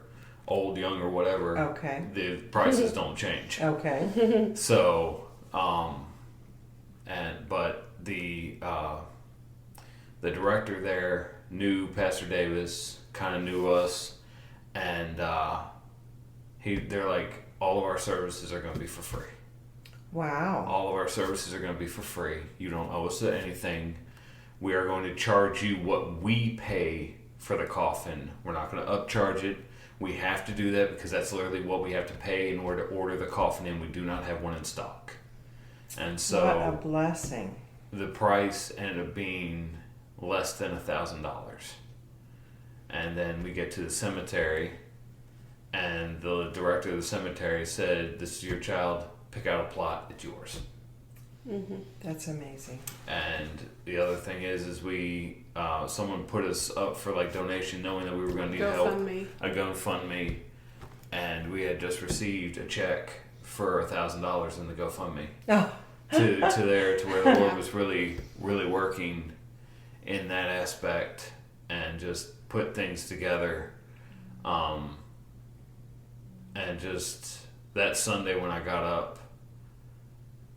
Speaker 4: old, young, or whatever.
Speaker 2: Okay.
Speaker 4: The prices don't change.
Speaker 2: Okay.
Speaker 4: So, but the director there knew Pastor Davis, kind of knew us, and they're like, all of our services are going to be for free.
Speaker 2: Wow.
Speaker 4: All of our services are going to be for free. You don't owe us anything. We are going to charge you what we pay for the coffin. We're not going to upcharge it. We have to do that because that's literally what we have to pay in order to order the coffin in. We do not have one in stock. And so...
Speaker 2: What a blessing.
Speaker 4: The price ended up being less than $1,000. And then we get to the cemetery, and the director of the cemetery said, this is your child, pick out a plot, it's yours.
Speaker 2: Mm-hmm. That's amazing.
Speaker 4: And the other thing is we someone put us up for like donation, knowing that we were going to need help. A GoFundMe, and we had just received a check for $1,000 in the GoFundMe.
Speaker 2: Oh.
Speaker 4: to where the Lord was really, really working in that aspect and just put things together. And just that Sunday when I got up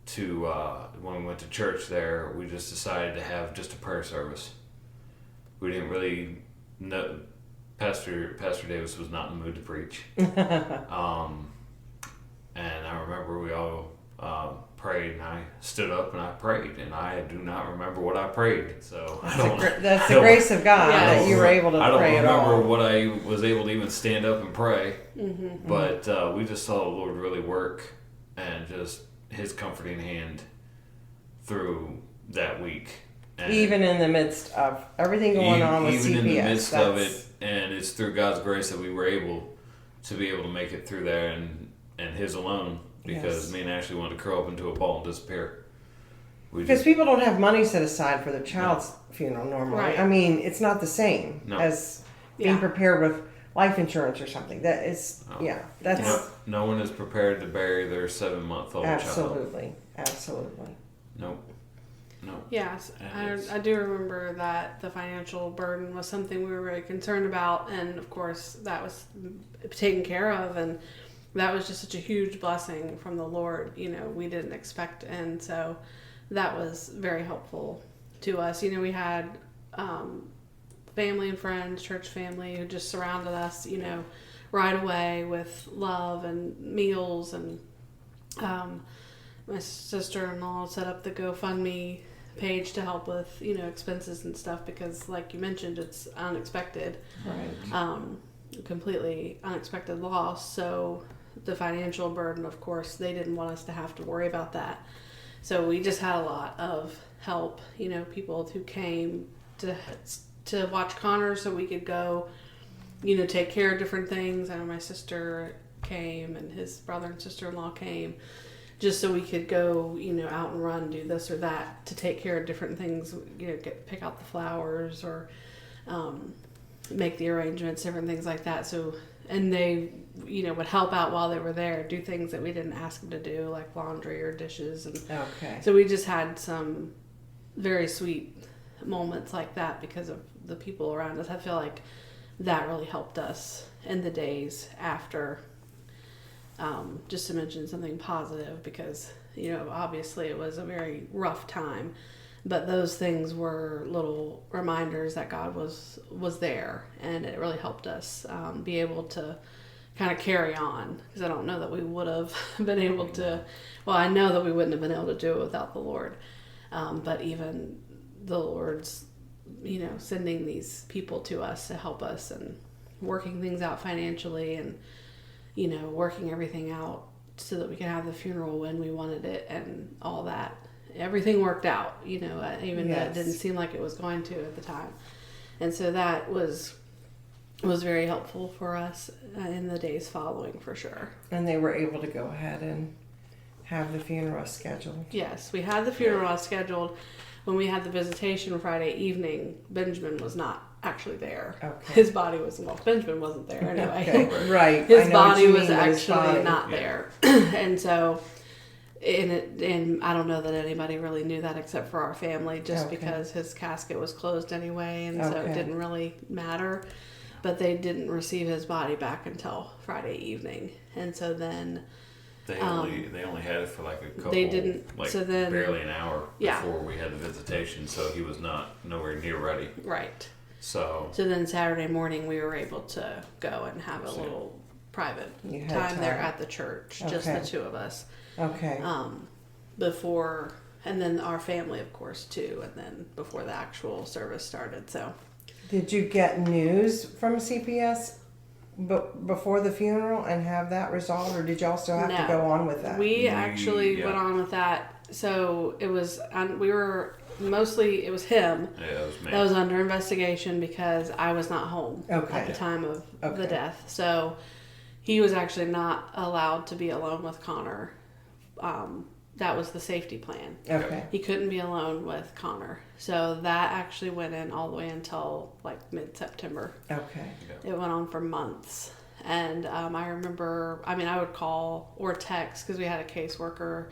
Speaker 4: to when we went to church there, we just decided to have just a prayer service. We didn't really know. Pastor Davis was not in the mood to preach. And I remember we all prayed, and I stood up and I prayed, and I do not remember what I prayed. So
Speaker 2: That's the grace of God that you were able to pray at all.
Speaker 4: I don't remember what I was able to even stand up and pray. Mm-hmm. But we just saw the Lord really work, and just His comforting hand through that week. And
Speaker 2: even in the midst of everything going on with CPS.
Speaker 4: Even in the midst of it, and it's through God's grace that we were able to make it through there, and His alone. Because me and Ashley wanted to curl up into a ball and disappear.
Speaker 2: Because people don't have money set aside for their child's funeral normally.
Speaker 3: Right.
Speaker 2: I mean, it's not the same as being prepared with life insurance or something. That is, that's...
Speaker 4: No one is prepared to bury their 7-month-old child.
Speaker 2: Absolutely.
Speaker 4: Nope.
Speaker 3: Yes, I do remember that the financial burden was something we were very concerned about, and of course that was taken care of, and that was just such a huge blessing from the Lord, we didn't expect. And so that was very helpful to us. We had family and friends, church family, who just surrounded us, right away with love and meals. And my sister-in-law set up the GoFundMe page to help with, expenses and stuff, because like you mentioned, it's unexpected.
Speaker 2: Right.
Speaker 3: Completely unexpected loss. So the financial burden, of course, they didn't want us to have to worry about that. So we just had a lot of help, people who came to watch Connor so we could go, take care of different things. I know my sister came and his brother and sister-in-law came just so we could go, out and run, do this or that to take care of different things, pick out the flowers or make the arrangements, different things like that. So, and they, would help out while they were there, do things that we didn't ask them to do, like laundry or dishes. And so we just had some very sweet moments like that because of the people around us. I feel like that really helped us in the days after, just to mention something positive, because, obviously it was a very rough time. But those things were little reminders that God was there, and it really helped us be able to kind of carry on, because I don't know that we would have been able to, well, I know that we wouldn't have been able to do it without the Lord. But even the Lord's, sending these people to us to help us and working things out financially and, working everything out so that we could have the funeral when we wanted it and all that. Everything worked out, even though it didn't seem like it was going to at the time. And so that was very helpful for us in the days following, for sure.
Speaker 2: And they were able to go ahead and have the funeral scheduled.
Speaker 3: Yes, we had the funeral scheduled. When we had the visitation Friday evening, Benjamin was not actually there. Okay. His body was, Benjamin wasn't there anyway.
Speaker 2: Okay. Right.
Speaker 3: His body was actually not there. And so... And I don't know that anybody really knew that except for our family, just because his casket was closed anyway, and so it didn't really matter. But they didn't receive his body back until Friday evening, and so then
Speaker 4: they only had it for like a couple.
Speaker 3: They didn't. So then
Speaker 4: barely an hour before we had the visitation, so he was nowhere near ready.
Speaker 3: Right.
Speaker 4: So
Speaker 3: then Saturday morning we were able to go and have a little private time there at the church, just the two of us.
Speaker 2: Okay.
Speaker 3: Before, and then our family, of course, too, and then before the actual service started. So,
Speaker 2: did you get news from CPS before the funeral and have that resolved, or did y'all still have to go on with that?
Speaker 3: We actually went on with that. So it was, it was him.
Speaker 4: Yeah, it was me.
Speaker 3: That was under investigation because I was not home at the time of the death. So he was actually not allowed to be alone with Connor. That was the safety plan.
Speaker 2: Okay.
Speaker 3: He couldn't be alone with Connor. So that actually went in all the way until like mid-September.
Speaker 2: Okay.
Speaker 3: It went on for months. And I remember, I would call or text because we had a caseworker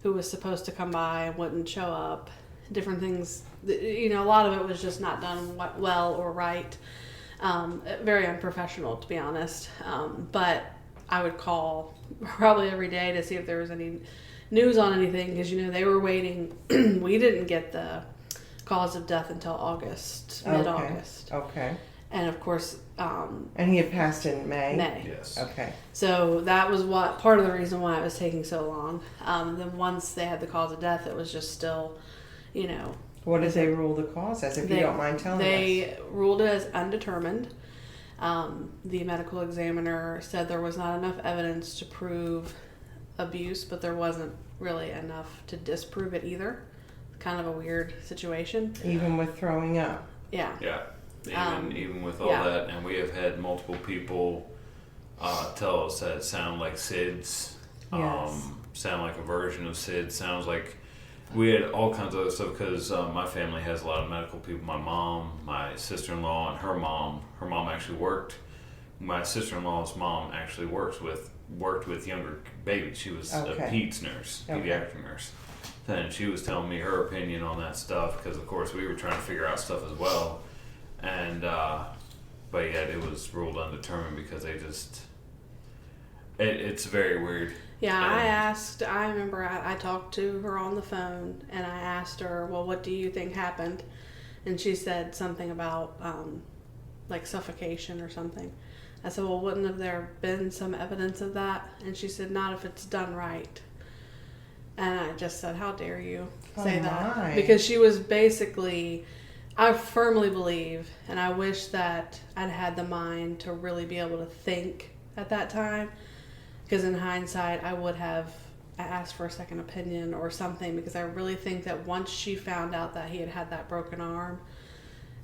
Speaker 3: who was supposed to come by and wouldn't show up. Different things, a lot of it was just not done well or right. Very unprofessional, to be honest. But I would call probably every day to see if there was any news on anything, because they were waiting. We didn't get the cause of death until August, mid-August.
Speaker 2: Okay.
Speaker 3: And of course,
Speaker 2: And he had passed in May?
Speaker 3: May.
Speaker 4: Yes.
Speaker 2: Okay.
Speaker 3: So that was part of the reason why it was taking so long. Then once they had the cause of death, it was just still, you know.
Speaker 2: What did they rule the cause as, if you don't mind telling us?
Speaker 3: They ruled it as undetermined. The medical examiner said there was not enough evidence to prove abuse, but there wasn't really enough to disprove it either. Kind of a weird situation.
Speaker 2: Even with throwing up?
Speaker 3: Yeah.
Speaker 4: Yeah. Even with all
Speaker 3: yeah.
Speaker 4: that, and we have had multiple people tell us that it sound like SIDS,
Speaker 2: Yes.
Speaker 4: sound like a version of SIDS, sounds like we had all kinds of other stuff because my family has a lot of medical people. My mom, my sister-in-law, and her mom. Her mom actually worked. My sister-in-law's mom actually worked with younger babies. She was a peds nurse, pediatric nurse. And she was telling me her opinion on that stuff because, of course, we were trying to figure out stuff as well. And, but yeah, it was ruled undetermined because they just, it's very weird.
Speaker 3: Yeah, I remember I talked to her on the phone and I asked her, well, what do you think happened? And she said something about, like suffocation or something. I said, well, wouldn't have there been some evidence of that? And she said, not if it's done right. And I just said, how dare you say that? Because she was basically, I firmly believe, and I wish that I'd had the mind to really be able to think at that time. Because in hindsight, I would have asked for a second opinion or something, because I really think that once she found out that he had had that broken arm,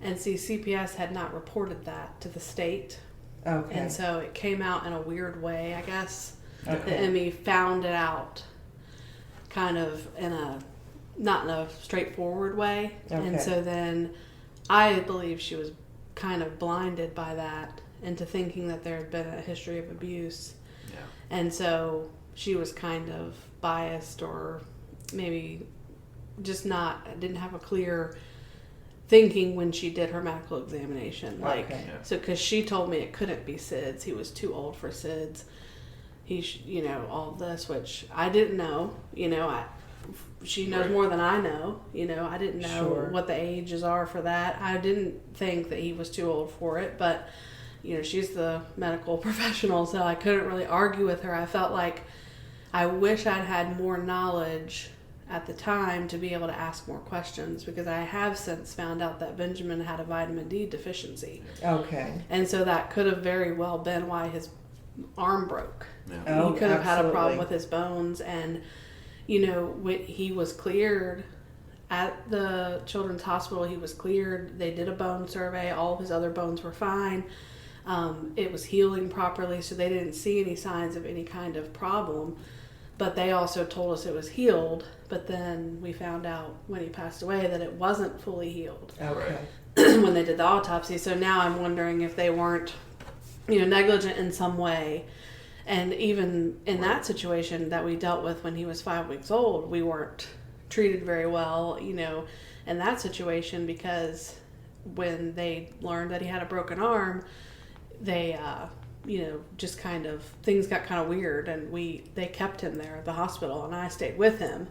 Speaker 3: and see, CPS had not reported that to the state.
Speaker 2: Okay.
Speaker 3: And so it came out in a weird way, I guess.
Speaker 2: Okay.
Speaker 3: The ME found it out kind of not in a straightforward way.
Speaker 2: Okay.
Speaker 3: And so then I believe she was kind of blinded by that into thinking that there had been a history of abuse.
Speaker 4: Yeah.
Speaker 3: And so she was kind of biased, or maybe just didn't have a clear thinking when she did her medical examination. Like,
Speaker 2: Okay.
Speaker 3: so because she told me it couldn't be SIDS. He was too old for SIDS. He, all this, which I didn't know. She knows
Speaker 4: Right.
Speaker 3: more than I know. I didn't know
Speaker 2: Sure.
Speaker 3: what the ages are for that. I didn't think that he was too old for it, but she's the medical professional, so I couldn't really argue with her. I felt like I wish I'd had more knowledge at the time to be able to ask more questions, because I have since found out that Benjamin had a vitamin D deficiency.
Speaker 2: Okay.
Speaker 3: And so that could have very well been why his arm broke.
Speaker 4: Yeah.
Speaker 2: Oh,
Speaker 3: He could have had a problem
Speaker 2: absolutely.
Speaker 3: with his bones, and when he was cleared at the Children's Hospital, he was cleared. They did a bone survey. All of his other bones were fine. It was healing properly, so they didn't see any signs of any kind of problem. But they also told us it was healed. But then we found out when he passed away that it wasn't fully healed
Speaker 2: Okay.
Speaker 3: when they did the autopsy. So now I'm wondering if they weren't, negligent in some way. And even in that situation that we dealt with when he was 5 weeks old, we weren't treated very well, in that situation, because when they learned that he had a broken arm, they, just kind of, things got kind of weird, and they kept him there at the hospital, and I stayed with him.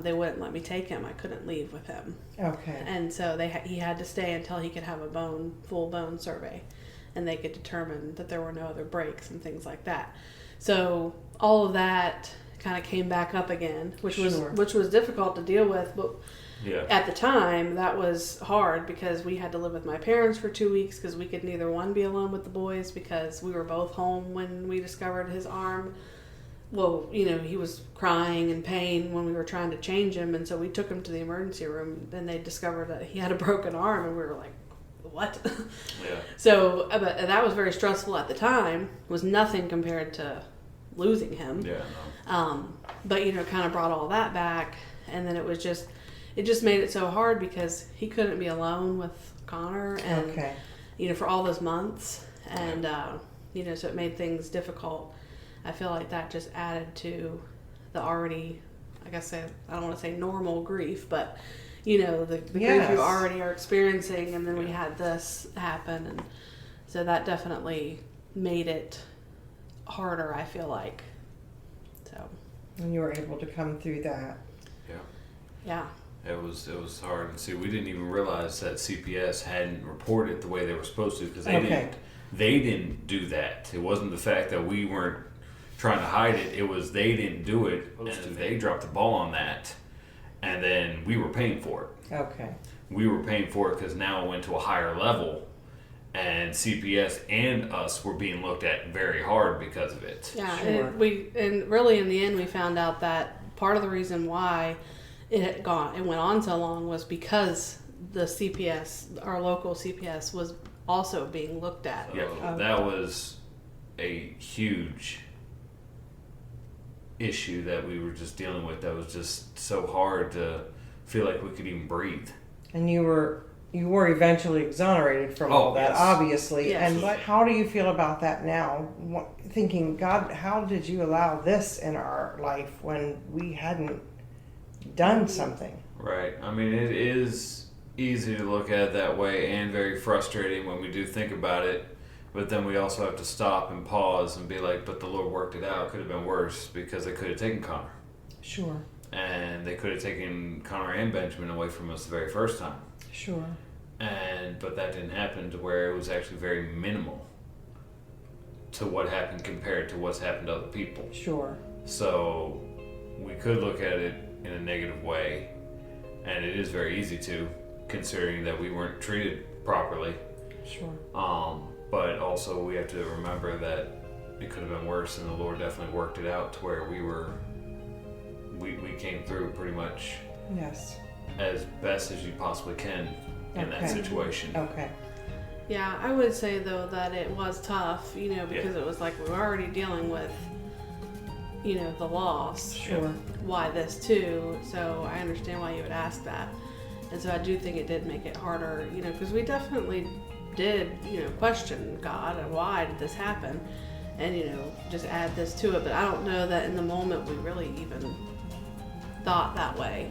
Speaker 3: They wouldn't let me take him. I couldn't leave with him.
Speaker 2: Okay.
Speaker 3: And so he had to stay until he could have a full bone survey, and they could determine that there were no other breaks and things like that. So all of that kind of came back up again, which was difficult to deal with, but
Speaker 4: Yeah.
Speaker 3: at the time that was hard, because we had to live with my parents for 2 weeks, because we could neither one be alone with the boys, because we were both home when we discovered his arm. Well, he was crying in pain when we were trying to change him, and so we took him to the emergency room, and they discovered that he had a broken arm, and we were like, what?
Speaker 4: Yeah.
Speaker 3: So, but that was very stressful at the time. It was nothing compared to losing him.
Speaker 4: Yeah.
Speaker 3: But kind of brought all that back, and then it just made it so hard, because he couldn't be alone with Connor, and
Speaker 2: Okay.
Speaker 3: for all those months, and so it made things difficult. I feel like that just added to the already, I guess I don't want to say normal grief, but the grief
Speaker 2: Yes.
Speaker 3: you already are experiencing, and then we had this happen, and so that definitely made it harder, I feel like. So
Speaker 2: And you were able to come through that.
Speaker 4: Yeah.
Speaker 3: yeah.
Speaker 4: It was hard. And see, we didn't even realize that CPS hadn't reported the way they were supposed to, because they didn't do that. It wasn't the fact that we weren't trying to hide it. It was they didn't do it, and they dropped the ball on that, and then we were paying for it.
Speaker 2: Okay.
Speaker 4: We were paying for it because now it went to a higher level, and CPS and us were being looked at very hard because of it.
Speaker 3: Yeah,
Speaker 2: Sure.
Speaker 3: and really in the end we found out that part of the reason why it went on so long was because the CPS, our local CPS, was also being looked at.
Speaker 4: Yeah, that was a huge issue that we were just dealing with. That was just so hard to feel like we could even breathe.
Speaker 2: And you were eventually exonerated from all that,
Speaker 4: yes.
Speaker 2: obviously.
Speaker 3: Yes.
Speaker 2: And how do you feel about that now? Thinking, God, how did you allow this in our life when we hadn't done something?
Speaker 4: Right. I mean, it is easy to look at it that way and very frustrating when we do think about it. But then we also have to stop and pause and be like, but the Lord worked it out. It could have been worse, because they could have taken Connor.
Speaker 2: Sure.
Speaker 4: And they could have taken Connor and Benjamin away from us the very first time.
Speaker 2: Sure.
Speaker 4: But that didn't happen, to where it was actually very minimal to what happened compared to what's happened to other people.
Speaker 2: Sure.
Speaker 4: So we could look at it in a negative way, and it is very easy to, considering that we weren't treated properly.
Speaker 2: Sure.
Speaker 4: But also we have to remember that it could have been worse, and the Lord definitely worked it out to where we came through pretty much
Speaker 2: Yes.
Speaker 4: as best as you possibly can in that situation.
Speaker 2: Okay.
Speaker 3: Yeah, I would say though that it was tough, because it was like we were already dealing with, the loss.
Speaker 2: Sure.
Speaker 3: Why this too? So I understand why you would ask that. And so I do think it did make it harder, because we definitely did, question God and why did this happen, and just add this to it. But I don't know that in the moment we really even thought that way,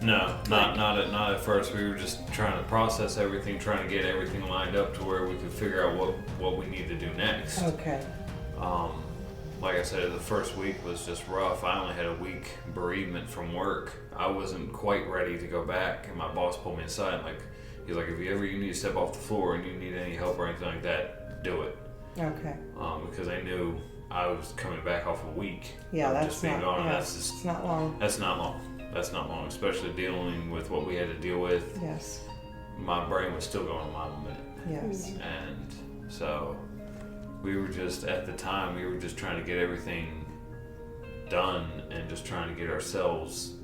Speaker 4: No, not at first. We were just trying to process everything, trying to get everything lined up to where we could figure out what we need to do next.
Speaker 2: Okay.
Speaker 4: Like I said, the first week was just rough. I only had a week bereavement from work. I wasn't quite ready to go back, and my boss pulled me aside. He's like, if you need to step off the floor and you need any help or anything like that, do it.
Speaker 2: Okay.
Speaker 4: Because I knew I was coming back off a week.
Speaker 2: Yeah,
Speaker 4: of
Speaker 2: that's
Speaker 4: just being
Speaker 2: not.
Speaker 4: gone.
Speaker 2: Yeah,
Speaker 4: It's
Speaker 2: not long.
Speaker 4: That's not long. That's not long, especially dealing with what we had to deal with.
Speaker 2: Yes.
Speaker 4: My brain was still going a mile a minute.
Speaker 2: Yes.
Speaker 4: And so we were just, at the time, we were just trying to get everything done and just trying to get ourselves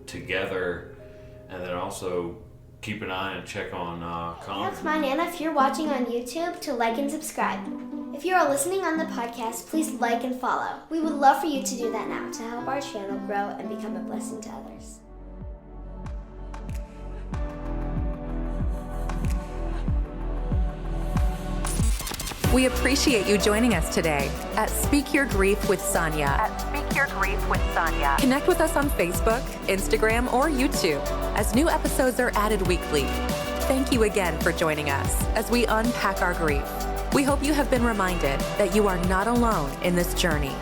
Speaker 4: together, and then also keep an eye and check on Connor.
Speaker 5: That's my Nana. If you're watching on YouTube, to like and subscribe. If you are listening on the podcast, please like and follow. We would love for you to do that now to help our channel grow and become a blessing to others.
Speaker 1: We appreciate you joining us today at Speak Your Grief with Sonia. Connect with us on Facebook, Instagram, or YouTube as new episodes are added weekly. Thank you again for joining us as we unpack our grief. We hope you have been reminded that you are not alone in this journey.